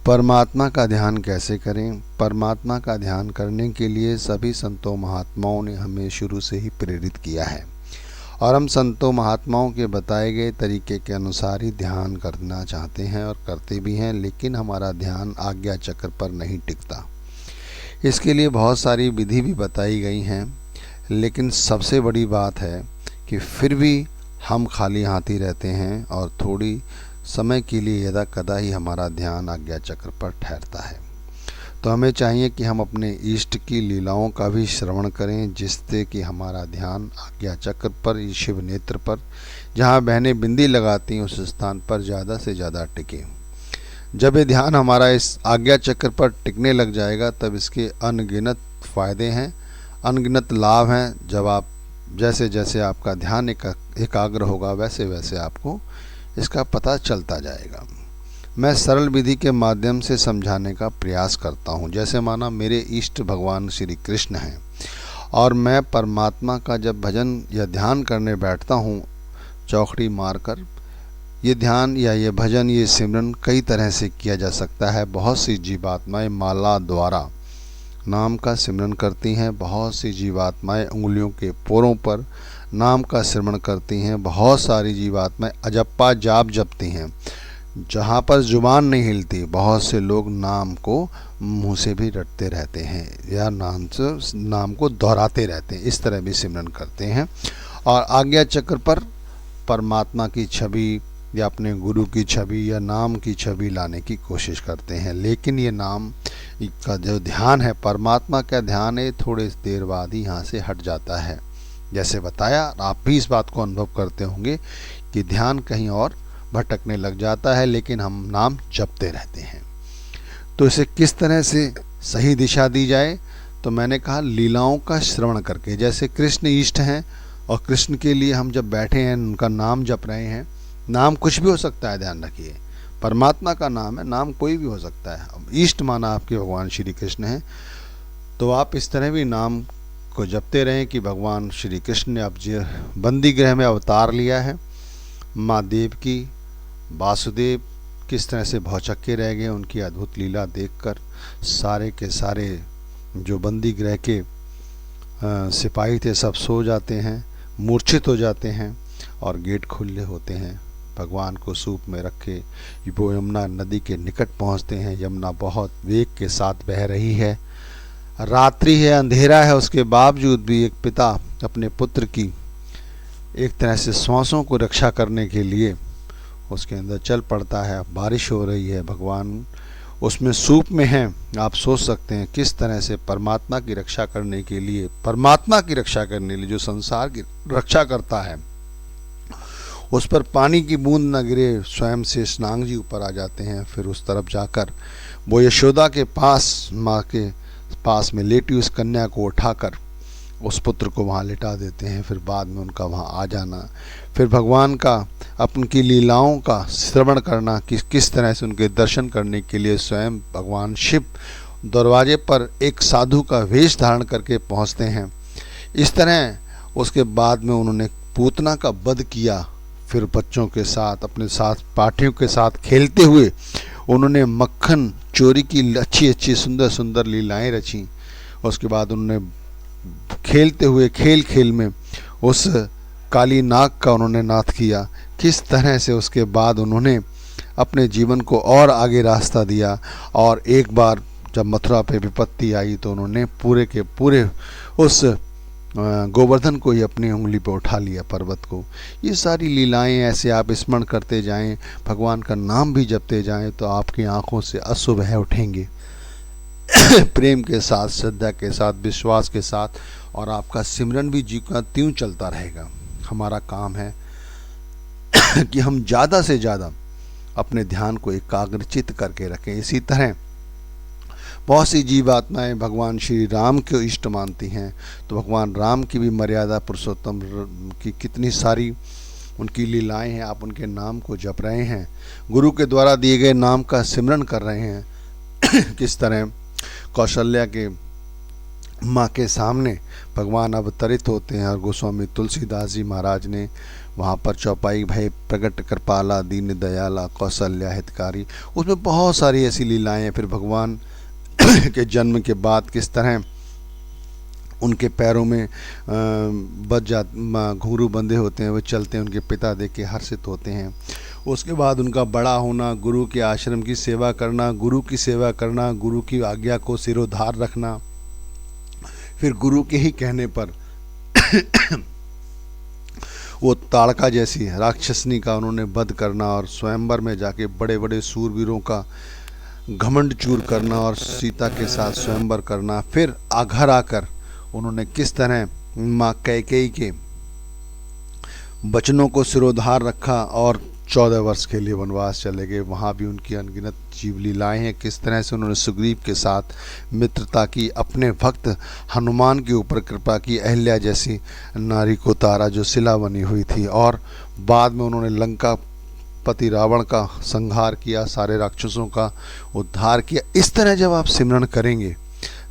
परमात्मा का ध्यान कैसे करें? परमात्मा का ध्यान करने के लिए सभी संतों महात्माओं ने हमें शुरू से ही प्रेरित किया है और हम संतों महात्माओं के बताए गए तरीके के अनुसार ही ध्यान करना चाहते हैं और करते भी हैं, लेकिन हमारा ध्यान आज्ञा चक्र पर नहीं टिकता। इसके लिए बहुत सारी विधि भी बताई गई हैं, लेकिन सबसे बड़ी बात है कि फिर भी हम खाली हाथ ही रहते हैं और थोड़ी समय के लिए यदा कदा ही हमारा ध्यान आज्ञा चक्र पर ठहरता है। तो हमें चाहिए कि हम अपने इष्ट की लीलाओं का भी श्रवण करें, जिससे कि हमारा ध्यान आज्ञा चक्र पर, शिव नेत्र पर, जहाँ बहनें बिंदी लगाती हैं उस स्थान पर ज़्यादा से ज़्यादा टिके। जब ये ध्यान हमारा इस आज्ञा चक्र पर टिकने लग जाएगा तब इसके अनगिनत फ़ायदे हैं, अनगिनत लाभ हैं। जब आप जैसे जैसे आपका ध्यान एकाग्र होगा वैसे वैसे आपको इसका पता चलता जाएगा। मैं सरल विधि के माध्यम से समझाने का प्रयास करता हूँ। जैसे माना मेरे इष्ट भगवान श्री कृष्ण हैं और मैं परमात्मा का जब भजन या ध्यान करने बैठता हूँ चौखड़ी मारकर, ये ध्यान या ये भजन, ये सिमरन कई तरह से किया जा सकता है। बहुत सी जीवात्माएं माला द्वारा नाम का सिमरन करती हैं, बहुत सी जीवात्माएं उंगलियों के पोरों पर नाम का सिमरन करती हैं, बहुत सारी जीवात्माएं अजप्पा जाप जपती हैं जहाँ पर जुबान नहीं हिलती। बहुत से लोग नाम को मुंह से भी रटते रहते हैं या नाम को दोहराते रहते हैं, इस तरह भी सिमरन करते हैं और आज्ञा चक्र पर परमात्मा की छवि या अपने गुरु की छवि या नाम की छवि लाने की कोशिश करते हैं। लेकिन ये नाम का जो ध्यान है, परमात्मा का ध्यान है, थोड़े देर बाद ही यहाँ से हट जाता है। जैसे बताया, आप भी इस बात को अनुभव करते होंगे कि ध्यान कहीं और भटकने लग जाता है, लेकिन हम नाम जपते रहते हैं। तो इसे किस तरह से सही दिशा दी जाए? तो मैंने कहा लीलाओं का श्रवण करके। जैसे कृष्ण इष्ट हैं और कृष्ण के लिए हम जब बैठे हैं, उनका नाम जप रहे हैं, नाम कुछ भी हो सकता है, ध्यान रखिए, परमात्मा का नाम है, नाम कोई भी हो सकता है। अब इष्ट माना आपके भगवान श्री कृष्ण हैं, तो आप इस तरह भी नाम को जपते रहें कि भगवान श्री कृष्ण ने अब बंदी गृह में अवतार लिया है। माँ देवकी, वासुदेव किस तरह से भौचक्के रह गए उनकी अद्भुत लीला देखकर। सारे के सारे जो बंदी गृह के सिपाही थे सब सो जाते हैं, मूर्छित हो जाते हैं और गेट खुले होते हैं। भगवान को सूप में रखे वो यमुना नदी के निकट पहुंचते हैं। यमुना बहुत वेग के साथ बह रही है, रात्रि है, अंधेरा है, उसके बावजूद भी एक पिता अपने पुत्र की एक तरह से श्वासों को रक्षा करने के लिए उसके अंदर चल पड़ता है। बारिश हो रही है, भगवान उसमें सूप में हैं। आप सोच सकते हैं किस तरह से परमात्मा की रक्षा करने के लिए, परमात्मा की रक्षा करने के लिए जो संसार की रक्षा करता है, उस पर पानी की बूंद न गिरे, स्वयं से स्नांग जी ऊपर आ जाते हैं। फिर उस तरफ जाकर वो यशोदा के पास, माँ के पास में लेटी उस कन्या को उठाकर उस पुत्र को वहाँ लिटा देते हैं। फिर बाद में उनका वहाँ आ जाना, फिर भगवान का उनकी लीलाओं का श्रवण करना, किस तरह से उनके दर्शन करने के लिए स्वयं भगवान शिव दरवाजे पर एक साधु का वेश धारण करके पहुँचते हैं। इस तरह उसके बाद में उन्होंने पूतना का वध किया। फिर बच्चों के साथ, अपने साथ पाठियों के साथ खेलते हुए उन्होंने मक्खन चोरी की अच्छी अच्छी सुंदर सुंदर लीलाएं रची। उसके बाद उन्होंने खेलते हुए खेल खेल में उस काली नाग का उन्होंने नाथ किया। किस तरह से उसके बाद उन्होंने अपने जीवन को और आगे रास्ता दिया और एक बार जब मथुरा पे विपत्ति आई तो उन्होंने पूरे के पूरे उस गोवर्धन को ही अपनी उंगली पर उठा लिया, पर्वत को। ये सारी लीलाएं ऐसे आप स्मरण करते जाएं, भगवान का नाम भी जपते जाएं, तो आपकी आंखों से अश्रु बह उठेंगे प्रेम के साथ, श्रद्धा के साथ, विश्वास के साथ, और आपका सिमरन भी जी का त्यों चलता रहेगा। हमारा काम है कि हम ज़्यादा से ज़्यादा अपने ध्यान को एकाग्रचित करके रखें। इसी तरह बहुत सी जीवात्माएं भगवान श्री राम को इष्ट मानती हैं, तो भगवान राम की भी मर्यादा, पुरुषोत्तम की कितनी सारी उनकी लीलाएं हैं। आप उनके नाम को जप रहे हैं, गुरु के द्वारा दिए गए नाम का सिमरन कर रहे हैं। किस तरह कौशल्या के माँ के सामने भगवान अवतरित होते हैं और गोस्वामी तुलसीदास जी महाराज ने वहाँ पर चौपाई भय प्रगट कृपाला दीन दयाला कौशल्या हितकारी, उसमें बहुत सारी ऐसी लीलाएं हैं। फिर भगवान के जन्म के बाद किस तरह उनके पैरों में घुंघरू बंधे होते हैं, वो चलते हैं, उनके पिता देख के हर्षित होते हैं। उसके बाद उनका बड़ा होना, गुरु के आश्रम की सेवा करना, गुरु की सेवा करना, गुरु की आज्ञा को सिरोधार रखना, फिर गुरु के ही कहने पर वो ताड़का जैसी राक्षसनी का उन्होंने वध करना और स्वयंवर में जाके बड़े बड़े सूरवीरों का घमंड चूर करना और सीता के साथ स्वयंवर करना। फिर घर आकर उन्होंने किस तरह माँ कैकेयी के वचनों को सिरोधार रखा और 14 वर्ष के लिए वनवास चले गए। वहाँ भी उनकी अनगिनत जीव लीलाएँ हैं। किस तरह से उन्होंने सुग्रीव के साथ मित्रता की, अपने भक्त हनुमान के ऊपर कृपा की, अहिल्या जैसी नारी को तारा जो शिला बनी हुई थी, और बाद में उन्होंने लंका पति रावण का संहार किया, सारे राक्षसों का उद्धार किया। इस तरह जब आप सिमरन करेंगे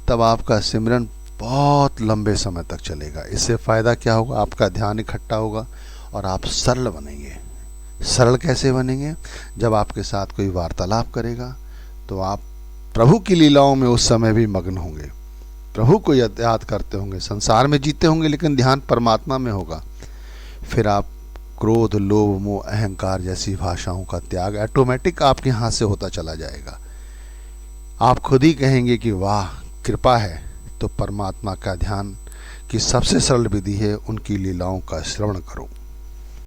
तब आपका सिमरन बहुत लंबे समय तक चलेगा। इससे फ़ायदा क्या होगा? आपका ध्यान इकट्ठा होगा और आप सरल बनेंगे। सरल कैसे बनेंगे? जब आपके साथ कोई वार्तालाप करेगा तो आप प्रभु की लीलाओं में उस समय भी मग्न होंगे, प्रभु को याद करते होंगे, संसार में जीते होंगे लेकिन ध्यान परमात्मा में होगा। फिर आप क्रोध, लोभ, मोह, अहंकार जैसी भाषाओं का त्याग ऑटोमेटिक आपके हाथ से होता चला जाएगा। आप खुद ही कहेंगे कि वाह कृपा है। तो परमात्मा का ध्यान की सबसे सरल विधि है उनकी लीलाओं का श्रवण करो।